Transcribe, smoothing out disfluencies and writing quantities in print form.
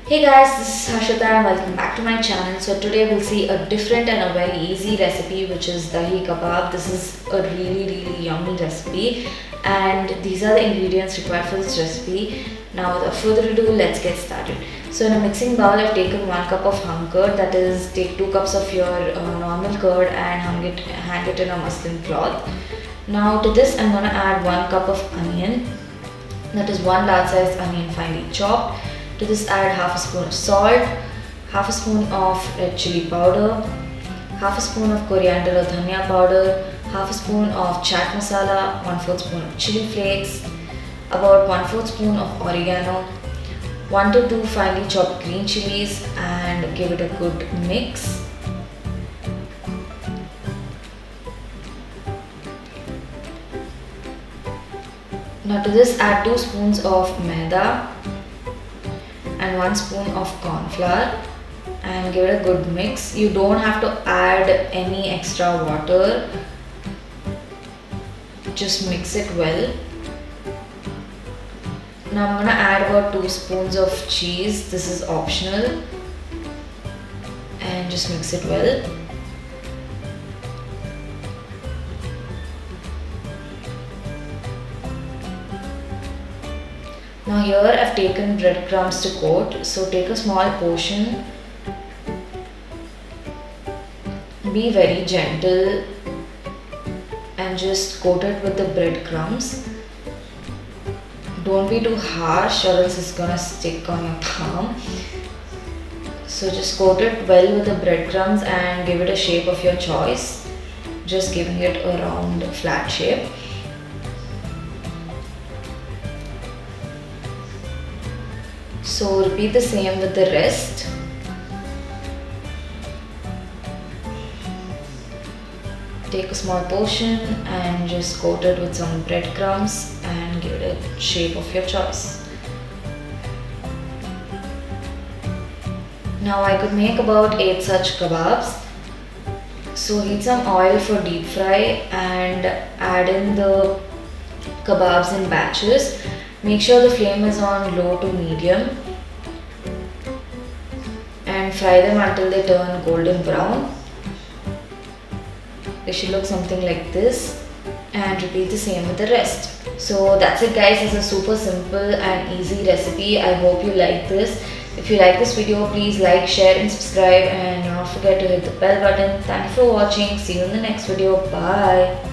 Hey guys, this is Harshita and welcome back to my channel. So today we'll see a different and a very easy recipe, which is Dahi Kebab. This is a really yummy recipe and these are the ingredients required for this recipe. Now without further ado, let's get started. So in a mixing bowl I've taken 1 cup of hung curd, that is take 2 cups of your normal curd and hang it in a muslin cloth. Now to this I'm going to add 1 cup of onion, that is 1 large sized onion finely chopped. To this add half a spoon of salt, half a spoon of red chilli powder, half a spoon of coriander or dhanya powder, half a spoon of chaat masala, 1/4 spoon of chili flakes, about 1/4 spoon of oregano, 1 to 2 finely chopped green chillies, and give it a good mix. Now to this add 2 spoons of Maida and 1 spoon of cornflour and give it a good mix. You don't have to add any extra water, just mix it well. Now I'm gonna add about 2 spoons of cheese, this is optional, and just mix it well. Now here I've taken breadcrumbs to coat, so take a small portion. Be very gentle and just coat it with the breadcrumbs. Don't be too harsh or else it's gonna stick on your palm. So just coat it well with the breadcrumbs and give it a shape of your choice, just giving it a round flat shape. So repeat the same with the rest. Take a small portion and just coat it with some breadcrumbs and give it a shape of your choice. Now I could make about 8 such kebabs. So heat some oil for deep fry and add in the kebabs in batches. Make sure the flame is on low to medium and fry them until they turn golden brown. They should look something like this, and repeat the same with the rest. So that's it guys, it's a super simple and easy recipe. I hope you like this. If you like this video, please like, share and subscribe, and do not forget to hit the bell button. Thank you for watching. See you in the next video. Bye.